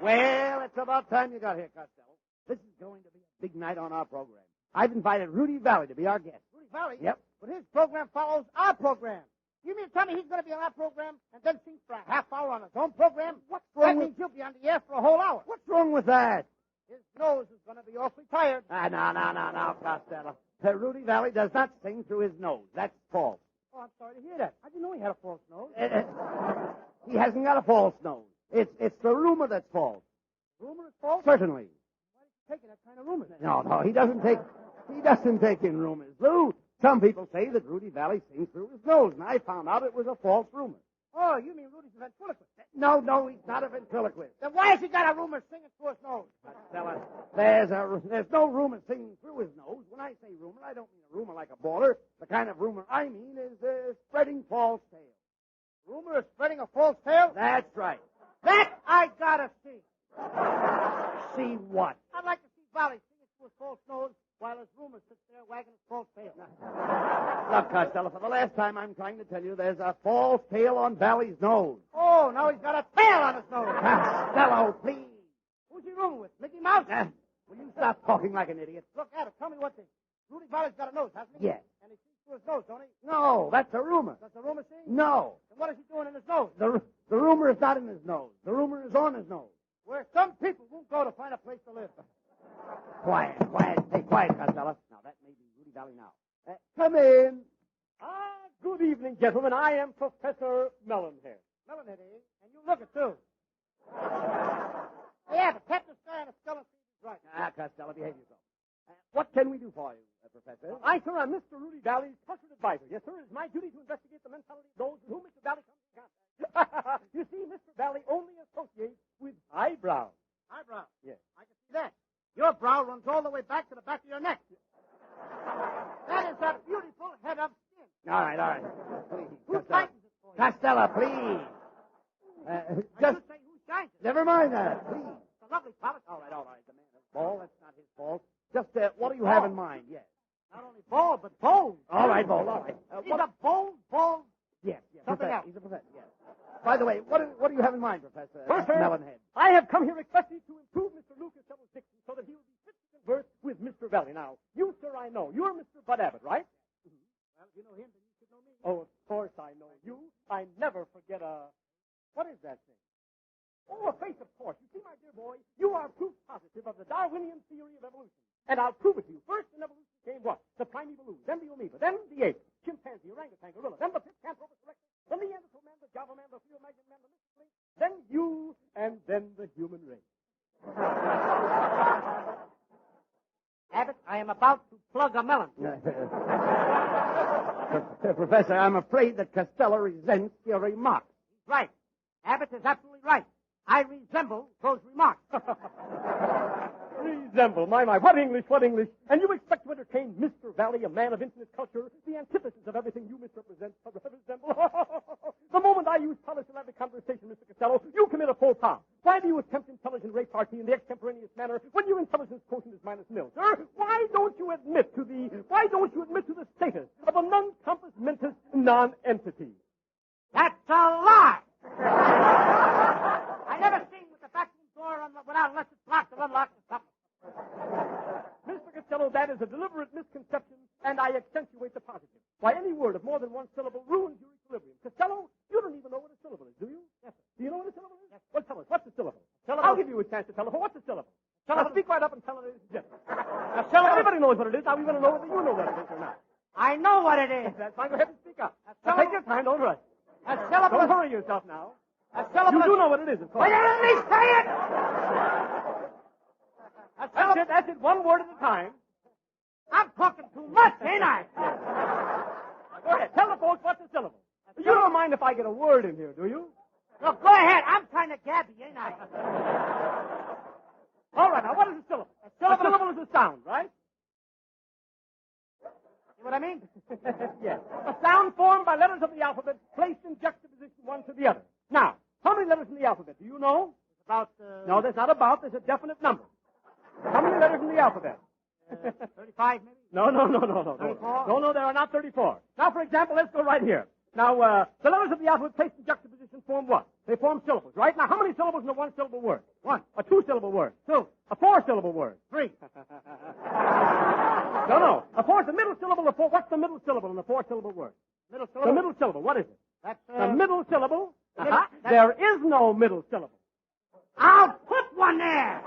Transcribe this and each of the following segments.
Well, it's about time you got here, Costello. This is going to be a big night on our program. I've invited Rudy Vallee to be our guest. Rudy Vallee? Yep. But his program follows our program. You mean to tell me he's going to be on our program and then sing for a half hour on his own program? What's wrong That with... means you'll be on the air for a whole hour. What's wrong with that? His nose is going to be awfully tired. No, Costello. Rudy Vallee does not sing through his nose. That's false. Oh, I'm sorry to hear that. I didn't know he had a false nose. He hasn't got a false nose. It's the rumor that's false. Rumor is false? Certainly. Why did you take that kind of rumor then? No, he doesn't take in rumors, Lou. Some people say that Rudy Vallee sings through his nose, and I found out it was a false rumor. Oh, you mean Rudy's a ventriloquist? No, he's not a ventriloquist. Then why has he got a rumor singing through his nose? Costello, there's no rumor singing through his nose. When I say rumor, I don't mean a rumor like a baller. The kind of rumor I mean is spreading false tales. Rumor is spreading a false tale? That's right. That I gotta see. See what? I'd like to see Vallee singing through his false nose while his rumor sits there wagging his false tail. Look, Costello, for the last time I'm trying to tell you there's a false tail on Vallee's nose. Oh, now he's got a tail on his nose. Costello, please. Who's he rooming with? Mickey Mouse? Will you stop talking like an idiot? Look, Abbott, tell me one thing. Rudy Vallee's got a nose, hasn't he? Yes. And he sings through his nose, don't he? No, that's a rumor. Does the rumor sing? No. Then what is he doing in his nose? The rumor is not in his nose. The rumor is on his nose. Where some people won't go to find a place to live. Quiet. Stay quiet, Costello. Now, that may be Rudy Vallee now. Come in. Good evening, gentlemen. I am Professor Melonhead. Melonhead, eh? And you look it, too. Hey, Abbott, tap this guy on the skull and see if he's right. Costello, behave yourself. What can we do for you, Professor? I, sir, am Mr. Rudy Vallee's trusted advisor. Yes, sir, it is my duty to investigate the mentality of those with whom Mr. Vallee comes in contact. You see, Mr. Vallee only associates with eyebrows. Eyebrows? Yes. I can see that. Your brow runs all the way back to the back of your neck. That is a beautiful head of skin. All right. Please, Who tightens it for you? Costello, please. I Just should say who shines it. never mind that, please. It's a lovely polish. All right. The man is bald. That's not his fault. Just what do you have in mind? Yes. Not only bald, but bold. All right, bold. All right. He's a bold. Yes. Something else. He's a professor. Yes. By the way, what do you have in mind, Professor Melonhead? I have come here expressly to improve Mr. Lou Costello's diction so that he will be fit to converse with Mr. Vallee. Now, you, sir, I know. You're Mr. Bud Abbott, right? Mm-hmm. Well, if you know him, then you should know me. Oh, of course I know you. I never forget what is that thing? Oh, a face, of course. You see, my dear boy, you are proof positive of the Darwinian theory of evolution. And I'll prove it to you. First, in evolution came what? The primeval ooze, then the amoeba, then the ape, chimpanzee, orangutan, gorilla, then the Pithecanthropus erectus, then the Neanderthal man, the Java man, the Cro-Magnon man, the Mystic link, then you, and then the human race. Abbott, I am about to plug a melon. Professor, I'm afraid that Costello resents your remarks. He's right. Abbott is absolutely right. I resemble those remarks. Resemble, my, what English. And you expect to entertain Mr. Vallee, a man of infinite culture, the antithesis of everything you misrepresent, resemble. The moment I use polysyllabic conversation, Mr. Costello, you commit a faux pas. Why do you attempt intelligent repartee in the extemporaneous manner when your intelligence quotient is -0, sir? Why don't you admit to the status of a non-compass mentis non-entity? That's a lie! I never sing with the bathroom door without unless it's locked or unlocked or something. Mr. Costello, that is a deliberate misconception, and I accentuate the positive. Why, any word of more than one syllable ruins your equilibrium. Costello, you don't even know what a syllable is, do you? Yes, sir. Do you know what a syllable is? Yes. Well, tell us, what's a syllable? I'll give you a chance to tell us. What's a syllable? Now, speak right up and tell it is gentlemen. A syllable. Everybody knows what it is. Now, we want to know whether you know what it is or not. I know what it is. That's fine. Go ahead and speak up. Now, take your time. Don't rush. A syllable. Don't hurry yourself now. A syllable. You do know what it is, of course. Well, let me say it! That's it. One word at a time. I'm talking too much, ain't I? Go ahead. Tell the folks what's a syllable. You don't mind if I get a word in here, do you? Look, go ahead. I'm kind of gabby, ain't I? All right. Now, what is a syllable? A syllable is a sound, right? See what I mean? Yes. A sound formed by letters of the alphabet placed in juxtaposition one to the other. Now, how many letters in the alphabet? Do you know? It's about, No, there's not about. There's a definite number. How many letters in the alphabet? 35, maybe? No. 34? No, there are not 34. Now, for example, let's go right here. Now, the letters of the alphabet placed in juxtaposition form what? They form syllables, right? Now, how many syllables in a one-syllable word? One. A two-syllable word? Two. A four-syllable word? Three. No. The middle syllable of four. What's the middle syllable in the four-syllable word? Middle syllable? The middle syllable. What is it? That's, The middle syllable? That's- There is no middle syllable. I'll put one there.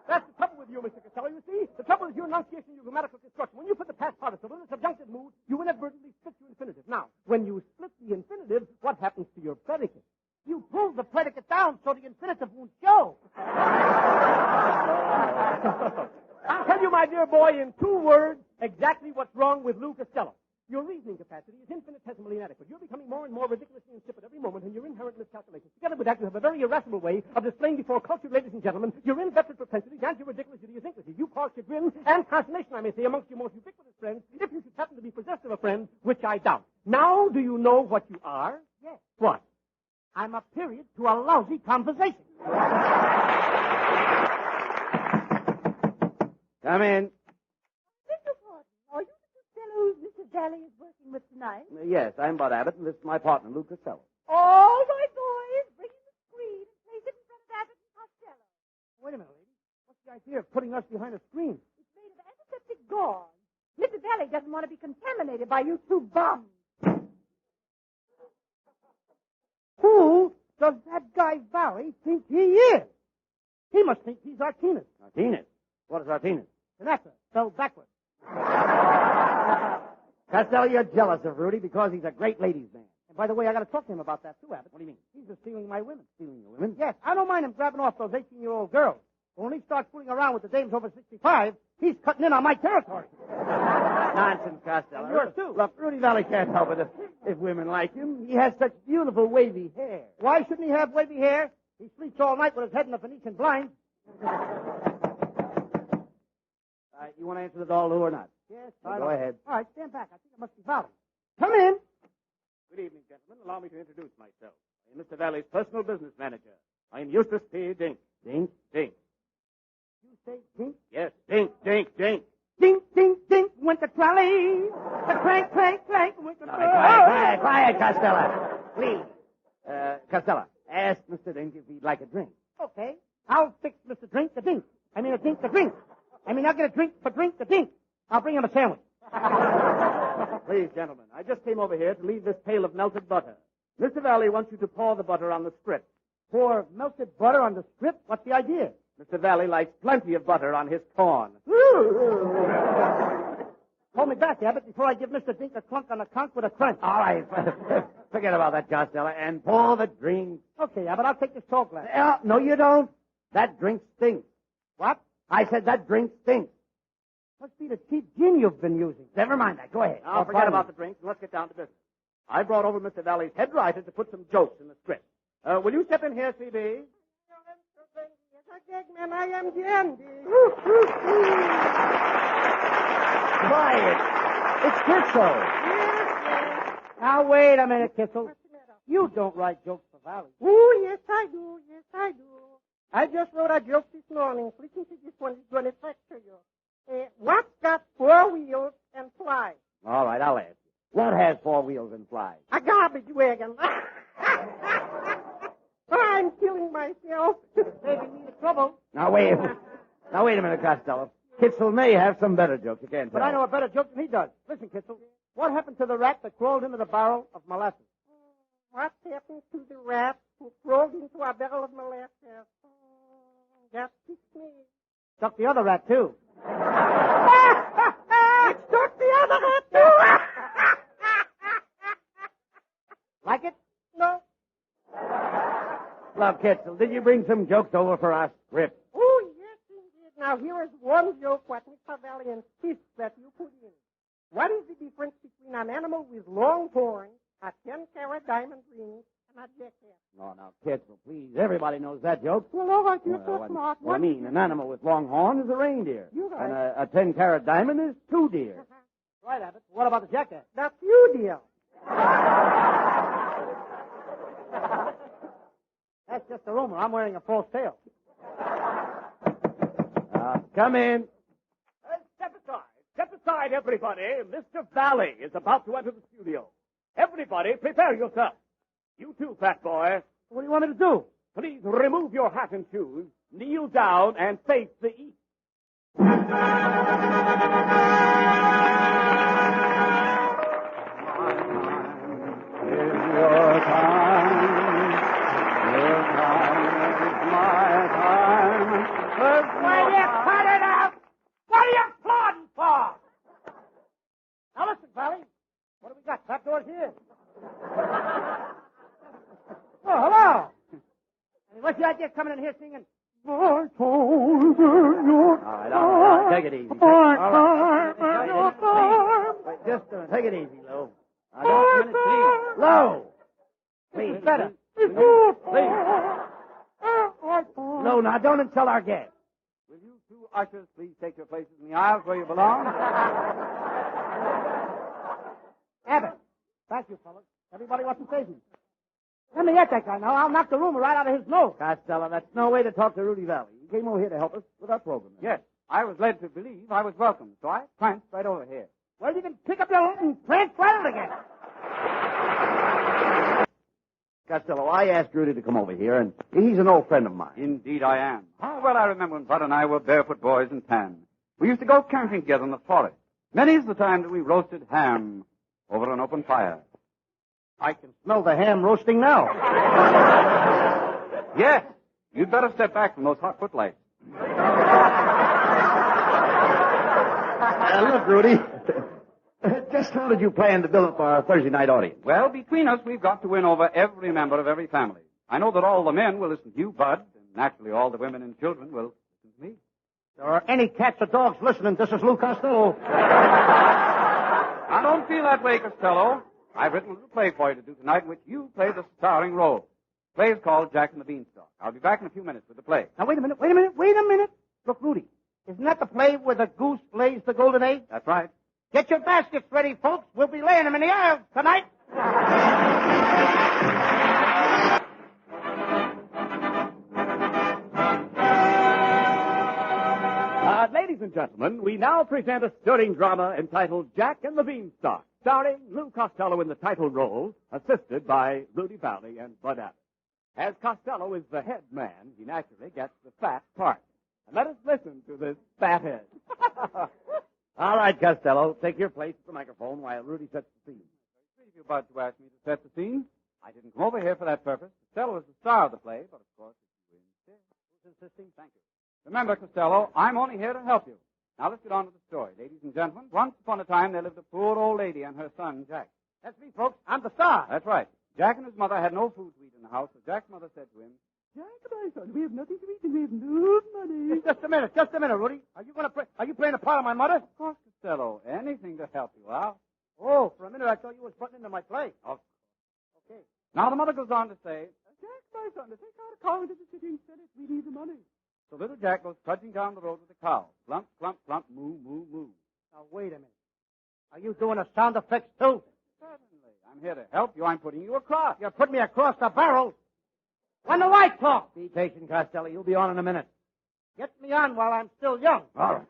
That's the trouble with you, Mr. Costello, you see? The trouble is your enunciation, your grammatical construction. When you put the past participle in the subjunctive mood, you inadvertently split your infinitive. Now, when you split the infinitive, what happens to your predicate? You pulled the predicate down so the infinitive won't show. I'll tell you, my dear boy, in 2 words, exactly what's wrong with Lou Costello. Your reasoning capacity is infinitesimally inadequate. You're becoming more and more ridiculously insipid every moment, and your inherent miscalculations. Together with that, you have a very irascible way of displaying before cultured ladies and gentlemen your inveterate propensities and your ridiculous idiosyncrasy. You cause chagrin and consternation, I may say, amongst your most ubiquitous friends, if you should happen to be possessed of a friend, which I doubt. Now, do you know what you are? Yes. What? I'm a period to a lousy conversation. Come in. Mr. Gordon, are you the Costellos Mr. Vallee is working with tonight? Yes, I'm Bud Abbott, and this is my partner, Lou Costello. All right, boys, bring in the screen and place it in front of Abbott and Costello. Wait a minute, lady. What's the idea of putting us behind a screen? It's made of antiseptic gauze. Mr. Vallee doesn't want to be contaminated by you two bums. Who does that guy Vallee think he is? He must think he's Artinus. Artinus? What is Artinus? An actor, spelled backwards. Costello, you're jealous of Rudy because he's a great ladies' man. And by the way, I got to talk to him about that, too, Abbott. What do you mean? He's just stealing my women. Stealing your women? Yes, I don't mind him grabbing off those 18-year-old girls. But when he starts fooling around with the dames over 65, he's cutting in on my territory. Nonsense, Costello. And yours, too. Look, Rudy Vallee can't help it if women like him. He has such beautiful wavy hair. Why shouldn't he have wavy hair? He sleeps all night with his head in the Venetian blinds. You want to answer the door, Lou, or not? Yes, Go ahead. All right, stand back. I think it must be Vallee. Come in. Good evening, gentlemen. Allow me to introduce myself. I am Mr. Vallee's personal business manager. I am Eustace P. Dink. Dink? Dink. You say dink? Yes, Dink, Dink, Dink. Dink, dink, dink, went the trolley. The clank, clank, clank, went the Quiet, Costello. Please. Costello, ask Mr. Dink if he'd like a drink. Okay, I'll fix Mr. Drink the Dink. I mean, a dink the drink. I mean, I'll get a drink for drink the dink. I'll bring him a sandwich. Please, gentlemen, I just came over here to leave this pail of melted butter. Mr. Vallee wants you to pour the butter on the strip. Pour melted butter on the strip? What's the idea? Mr. Vallee likes plenty of butter on his corn. Hold me back, Abbott, before I give Mr. Dink a clunk on the conch with a crunch. All right. Forget about that, Costello, and pour the drink. Okay, Abbott, I'll take this tall glass. No, you don't. That drink stinks. What? I said that drink stinks. Must be the cheap gin you've been using. Never mind that. Go ahead. Now, forget about the drinks and let's get down to business. I brought over Mr. Vallee's head writer to put some jokes in the script. Will you step in here, C.B.? I am dandy. Quiet. It's Kitzel. Now, wait a minute, Kissel. You don't write jokes for Vallee. Oh, yes, I do. Yes, I do. I just wrote a joke this morning. Listen to this one. It's going to fracture you. What's got 4 wheels and flies? All right, I'll ask you. What has 4 wheels and flies? A garbage wagon. I'm killing myself. Saving me the trouble. Now, wait a minute, Costello. Kitzel may have some better jokes. You can't tell. But I know a better joke than he does. Listen, Kitzel. What happened to the rat that crawled into the barrel of molasses? What happened to the rat who crawled into a barrel of molasses? That fixed me. Stuck the other rat, too. It stuck the other rat, too. Like it? No. Look, Kitzel, did you bring some jokes over for our script? Oh, yes, indeed. Now, here is one joke what Mr. Vallee insists that you put in. What is the difference between an animal with long horns, a 10-carat diamond ring, and a jackass? No, now, Kitzel, please. Everybody knows that joke. Well, all right, you're so smart. Well, I mean, an animal with long horn is a reindeer. You're right. And a 10-carat diamond is 2 deer. Right, Abbott. What about the jackass? That's you, dear. That's just a rumor. I'm wearing a false tail. Come in. Step aside. Step aside, everybody. Mr. Vallee is about to enter the studio. Everybody, prepare yourself. You too, fat boy. What do you want me to do? Please remove your hat and shoes, kneel down, and face the east. Will you cut it out? What are you applauding for? Now listen, Vallee. What do we got? Trap doors here. Oh, hello. And what's the idea of coming in here singing? All right. Take it easy. Just take it easy, Lou. Don't minute, please. Lou! Please, better. Please. Lou, now don't insult our guests. Will you two ushers please take your places in the aisles where you belong? Abbott. Thank you, fellas. Everybody wants to say something. Let me get that guy now. I'll knock the rumor right out of his nose. Costello, that's no way to talk to Rudy Vallee. He came over here to help us with our program. Yes, I was led to believe I was welcome, so I pranced right over here. Well, you can pick up your lot and prance right out again. Costello, I asked Rudy to come over here, and he's an old friend of mine. Indeed I am. How well I remember when Bud and I were barefoot boys in tan. We used to go camping together in the forest. Many's the time that we roasted ham over an open fire. I can smell the ham roasting now. Yes, you'd better step back from those hot footlights. Look, Rudy. Just how did you plan to build up our Thursday night audience? Well, between us, we've got to win over every member of every family. I know that all the men will listen to you, Bud, and naturally all the women and children will listen to me. There are any cats or dogs listening. This is Lou Costello. I don't feel that way, Costello. I've written a little play for you to do tonight in which you play the starring role. The play is called Jack and the Beanstalk. I'll be back in a few minutes with the play. Now, wait a minute. Look, Rudy, isn't that the play where the goose lays the golden egg? That's right. Get your baskets ready, folks. We'll be laying them in the aisles tonight. Ladies and gentlemen, we now present a stirring drama entitled Jack and the Beanstalk, starring Lou Costello in the title role, assisted by Rudy Vallee and Bud Abbott. As Costello is the head man, he naturally gets the fat part. And let us listen to this fat head. All right, Costello, take your place at the microphone while Rudy sets the scene. Sweet of you, Bud, to ask me to set the scene. I didn't come over here for that purpose. Costello is the star of the play, but of course, if you insist. Who's insisting? Thank you. Remember, Costello, I'm only here to help you. Now let's get on to the story. Ladies and gentlemen, once upon a time there lived a poor old lady and her son, Jack. That's me, folks. I'm the star. That's right. Jack and his mother had no food to eat in the house, so Jack's mother said to him, Jack, my son, we have nothing to eat and we have no money. Just a minute, Rudy. Are you playing a part of my mother? Of course, Costello. Anything to help you out. Oh, for a minute I thought you was butting into my play. Oh. Okay. Now the mother goes on to say, Jack, my son, to take out a cow into the city and sell it, we need the money. So little Jack goes trudging down the road with the cow. Plump, plump, plump, moo, moo, moo. Now, wait a minute. Are you doing a sound effects, too? Certainly. I'm here to help you. I'm putting you across. You're putting me across the barrel. When the light talk. Be patient, Costello. You'll be on in a minute. Get me on while I'm still young. All right.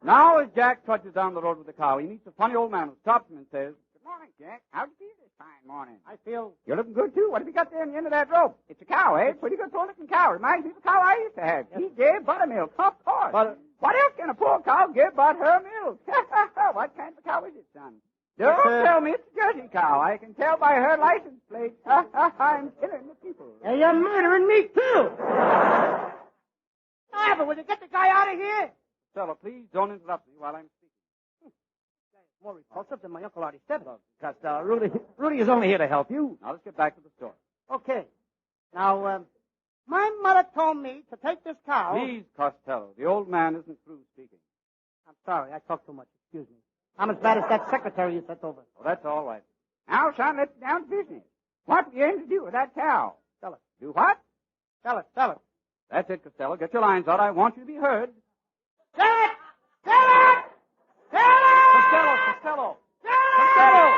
Now, as Jack trudges down the road with the cow, he meets a funny old man who stops him and says, Good morning, Jack. How'd you feel this fine morning? I feel... You're looking good, too. What have you got there in the end of that rope? It's a cow, eh? Pretty good full-looking cow. Reminds me of the cow I used to have. She gave buttermilk, of course. What else can a poor cow give but her milk? What kind of a cow is it, son? Don't tell me it's a Jersey cow. I can tell by her license plate. I'm killing the people. And you're murdering me, too. Abbott, will you get the guy out of here? Stella, please don't interrupt me while I'm speaking. More repulsive than my Uncle Artie Stebbins. Costello, Rudy is only here to help you. Now, let's get back to the story. Okay. Now, my mother told me to take this cow. Please, Costello, the old man isn't through speaking. I'm sorry, I talk too much. Excuse me. I'm as bad as that secretary you sent over. Oh, that's all right. Now, son, let's get down to business. What do you aim to do with that cow? Sell it. Do what? Sell it. That's it, Costello. Get your lines out. I want you to be heard. Sell it! Sell it! Sell it! Costello! Sell it! Costello!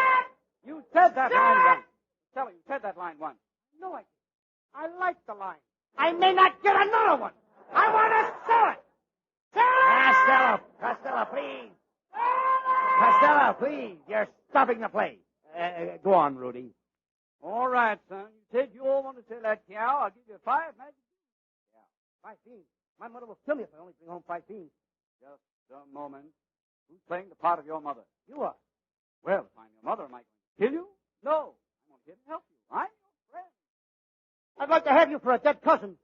You said that line once. Costello, you said that line once. No, I like the line. I may not get another one. I want to sell it. Sell it! Costello, please. Costello, please. You're stopping the play. Go on, Rudy. All right, son. You said you all want to sell that cow. I'll give you 5 magic beans. Yeah. 5 beans. My mother will kill me if I only bring home 5 beans. Just a moment. Who's playing the part of your mother? You are. Well, if I'm your mother, am I going to kill you? No. I'm going to here to help you. I'm your friend. I'd like to have you for a dead cousin.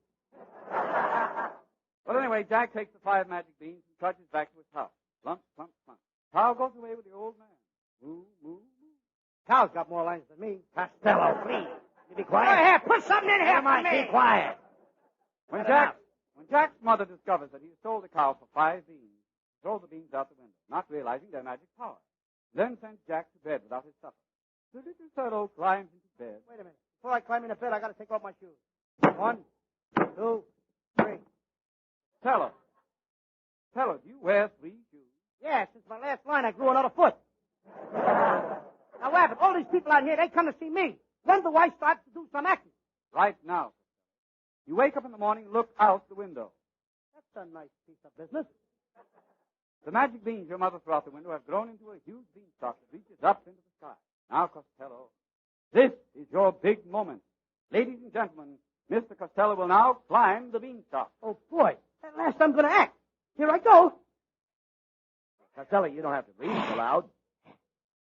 Well, anyway, Jack takes the 5 magic beans and trudges back to his house. Plump, plump, plump. Cow goes away with the old man. Moo, moo, moo. Cow's got more lines than me. Costello, please. You be quiet. Go ahead, put something in here Never mind, for me. be quiet. When Jack's mother discovers that he stole the cow for 5 beans, she throws the beans out the window, not realizing their magic power. Then sends Jack to bed without his supper. The little fellow climbs into bed. Wait a minute. Before I climb into bed, I got to take off my shoes. 1, 2, 3. Costello, do you wear 3 shoes? Yeah, since my last line, I grew another foot. Now, Abbott, all these people out here, they come to see me. When do I start to do some acting? Right now. You wake up in the morning, look out the window. That's a nice piece of business. The magic beans your mother threw out the window have grown into a huge beanstalk that reaches up into the sky. Now, Costello, this is your big moment. Ladies and gentlemen, Mr. Costello will now climb the beanstalk. Oh, boy. At last I'm going to act. Here I go. Costello, you don't have to breathe so loud.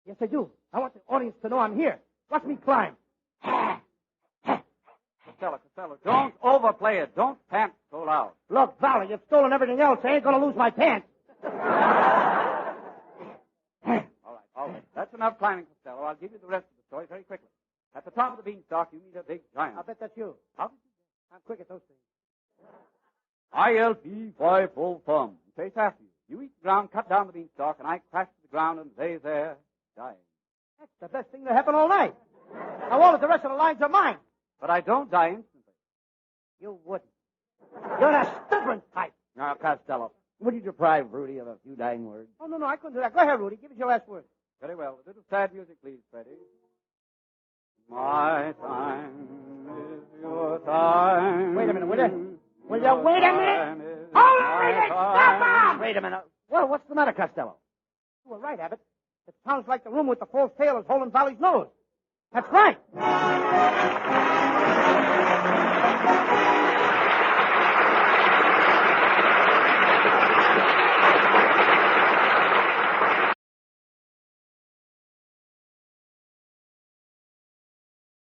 Yes, I do. I want the audience to know I'm here. Watch me climb. Costello, don't overplay it. Don't pant so loud. Look, Vallee, you've stolen everything else. I ain't going to lose my pants. All right. That's enough climbing, Costello. I'll give you the rest of the story very quickly. At the top of the beanstalk, you meet a big giant. I'll bet that's you. How did you I'm quick at those things. ILP 5 full thumb. Face after you. You reach the ground, cut down the beanstalk, and I crash to the ground and lay there, dying. That's the best thing that happened all night. Now, all of the rest of the lines are mine. But I don't die instantly. You wouldn't. You're the stubborn type. Now, Costello, would you deprive Rudy of a few dying words? Oh, no, I couldn't do that. Go ahead, Rudy. Give us your last word. Very well. A little sad music, please, Freddie. My time is your time. Wait a minute, will you? Will you wait a minute? Hold a minute! Stop him! Wait a minute. Well, what's the matter, Costello? You were right, Abbott. It sounds like the room with the false tail is holding Vallee's nose. That's right.